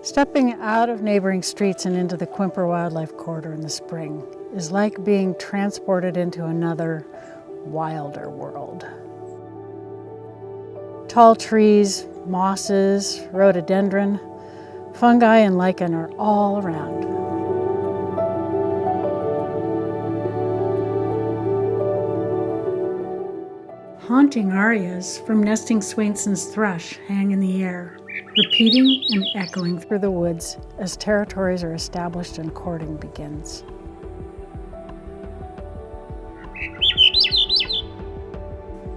Stepping out of neighboring streets and into the Quimper Wildlife Corridor in the spring is like being transported into another, wilder world. Tall trees, mosses, rhododendron, fungi and lichen are all around. Haunting arias from nesting Swainson's thrush hang in the air, repeating and echoing through the woods as territories are established and courting begins.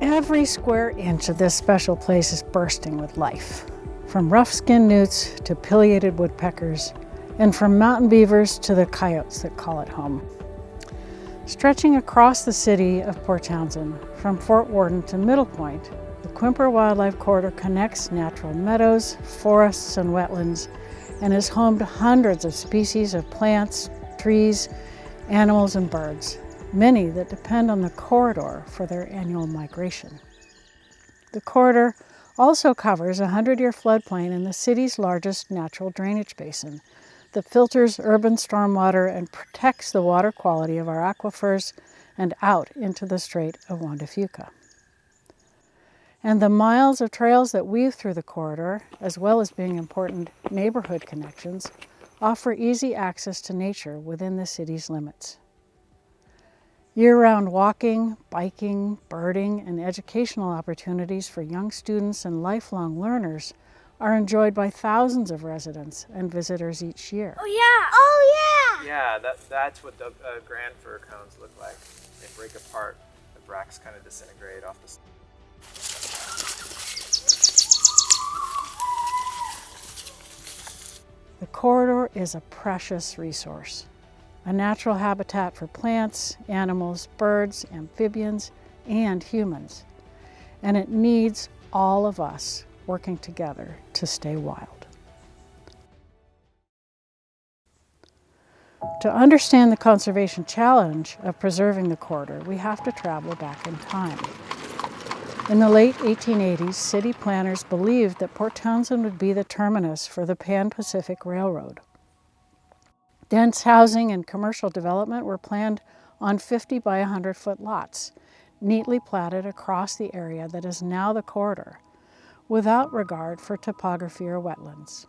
Every square inch of this special place is bursting with life, from rough-skinned newts to pileated woodpeckers, and from mountain beavers to the coyotes that call it home. Stretching across the city of Port Townsend, from Fort Worden to Middle Point, the Quimper Wildlife Corridor connects natural meadows, forests, and wetlands, and is home to hundreds of species of plants, trees, animals, and birds, many that depend on the corridor for their annual migration. The corridor also covers a 100-year floodplain in the city's largest natural drainage basin that filters urban stormwater and protects the water quality of our aquifers and out into the Strait of Juan de Fuca. And the miles of trails that weave through the corridor, as well as being important neighborhood connections, offer easy access to nature within the city's limits. Year-round walking, biking, birding, and educational opportunities for young students and lifelong learners are enjoyed by thousands of residents and visitors each year. Oh yeah! Oh yeah! Yeah, that's what the grand fir cones look like. They break apart, the bracts kind of disintegrate off the... The corridor is a precious resource, a natural habitat for plants, animals, birds, amphibians, and humans. And it needs all of us working together to stay wild. To understand the conservation challenge of preserving the corridor, we have to travel back in time. In the late 1880s, city planners believed that Port Townsend would be the terminus for the Pan-Pacific Railroad. Dense housing and commercial development were planned on 50 by 100-foot lots, neatly platted across the area that is now the corridor, without regard for topography or wetlands.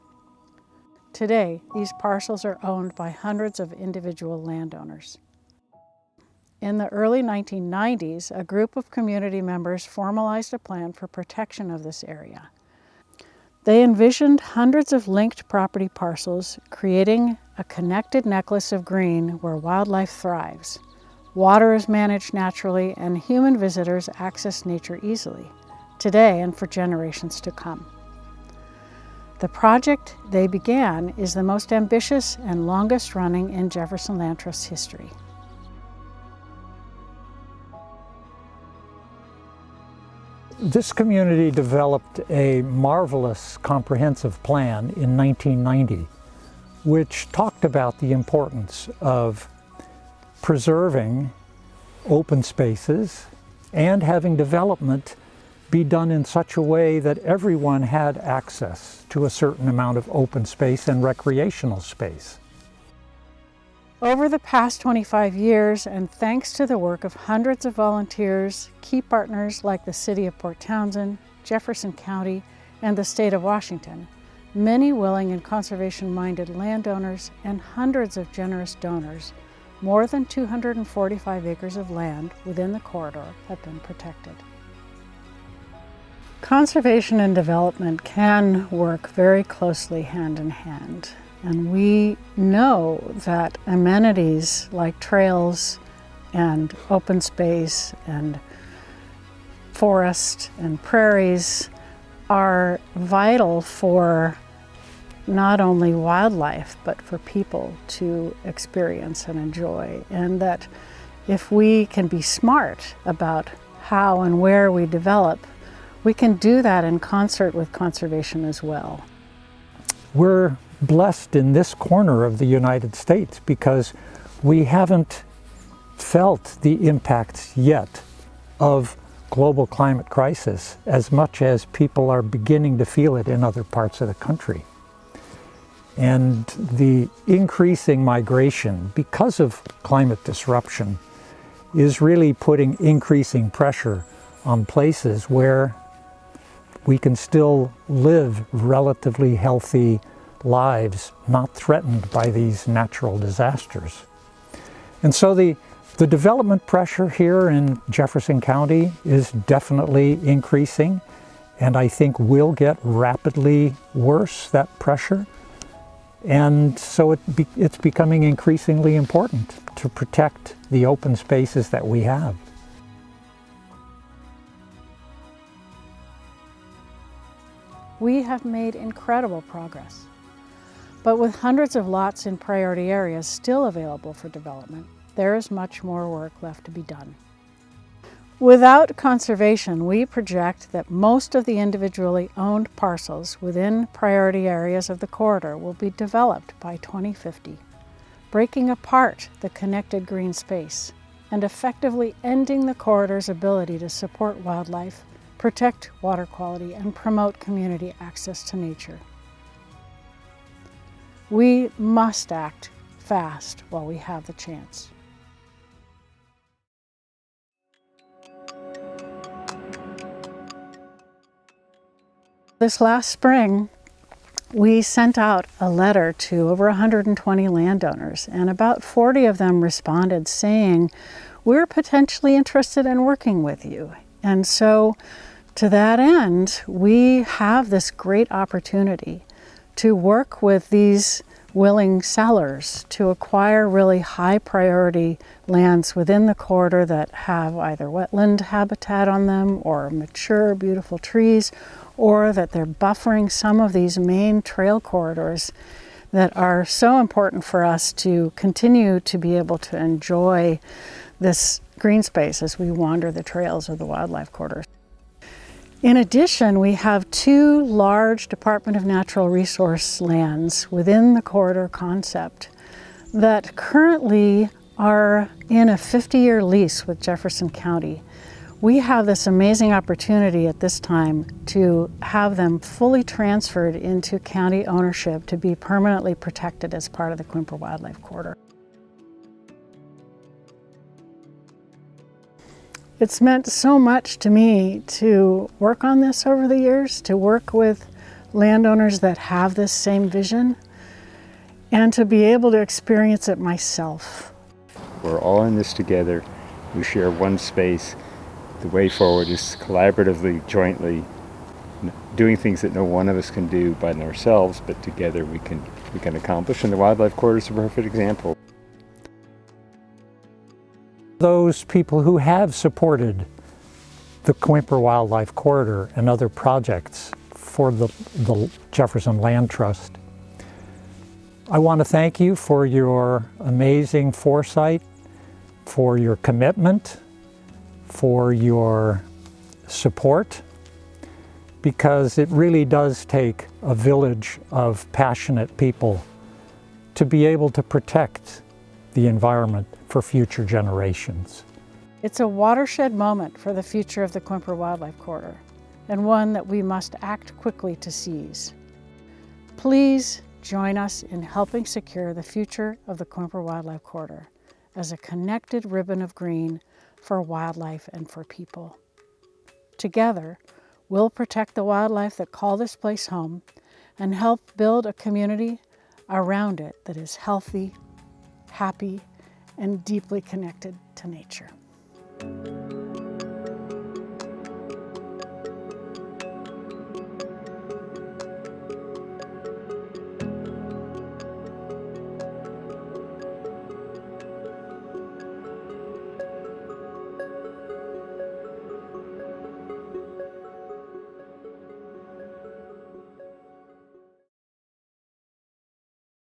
Today, these parcels are owned by hundreds of individual landowners. In the early 1990s, a group of community members formalized a plan for protection of this area. They envisioned hundreds of linked property parcels, creating a connected necklace of green where wildlife thrives. Water is managed naturally, and human visitors access nature easily, today and for generations to come. The project they began is the most ambitious and longest running in Jefferson Land Trust's history. This community developed a marvelous comprehensive plan in 1990, which talked about the importance of preserving open spaces and having development be done in such a way that everyone had access to a certain amount of open space and recreational space. Over the past 25 years, and thanks to the work of hundreds of volunteers, key partners like the City of Port Townsend, Jefferson County, and the State of Washington, many willing and conservation-minded landowners, and hundreds of generous donors, more than 245 acres of land within the corridor have been protected. Conservation and development can work very closely hand in hand. And we know that amenities like trails and open space and forest and prairies are vital for not only wildlife, but for people to experience and enjoy. And that if we can be smart about how and where we develop, we can do that in concert with conservation as well. We're blessed in this corner of the United States because we haven't felt the impacts yet of global climate crisis as much as people are beginning to feel it in other parts of the country. And the increasing migration because of climate disruption is really putting increasing pressure on places where we can still live relatively healthy lives, not threatened by these natural disasters. And so the development pressure here in Jefferson County is definitely increasing, and I think will get rapidly worse, that pressure. And so it's becoming increasingly important to protect the open spaces that we have. We have made incredible progress, but with hundreds of lots in priority areas still available for development, there is much more work left to be done. Without conservation, we project that most of the individually owned parcels within priority areas of the corridor will be developed by 2050, breaking apart the connected green space and effectively ending the corridor's ability to support wildlife, protect water quality, and promote community access to nature. We must act fast while we have the chance. This last spring, we sent out a letter to over 120 landowners, and about 40 of them responded saying, "We're potentially interested in working with you." And so, to that end, we have this great opportunity to work with these willing sellers to acquire really high priority lands within the corridor that have either wetland habitat on them or mature, beautiful trees, or that they're buffering some of these main trail corridors that are so important for us to continue to be able to enjoy this green space as we wander the trails of the wildlife corridor. In addition, we have 2 large Department of Natural Resource lands within the corridor concept that currently are in a 50-year lease with Jefferson County. We have this amazing opportunity at this time to have them fully transferred into county ownership to be permanently protected as part of the Quimper Wildlife Corridor. It's meant so much to me to work on this over the years, to work with landowners that have this same vision, and to be able to experience it myself. We're all in this together. We share one space. The way forward is collaboratively, jointly, doing things that no one of us can do by ourselves, but together we can accomplish, and the Wildlife Corridor is a perfect example. Those people who have supported the Quimper Wildlife Corridor and other projects for the Jefferson Land Trust, I want to thank you for your amazing foresight, for your commitment, for your support, because it really does take a village of passionate people to be able to protect the environment for future generations. It's a watershed moment for the future of the Quimper Wildlife Corridor, and one that we must act quickly to seize. Please join us in helping secure the future of the Quimper Wildlife Corridor as a connected ribbon of green for wildlife and for people. Together, we'll protect the wildlife that call this place home and help build a community around it that is healthy, happy, and deeply connected to nature.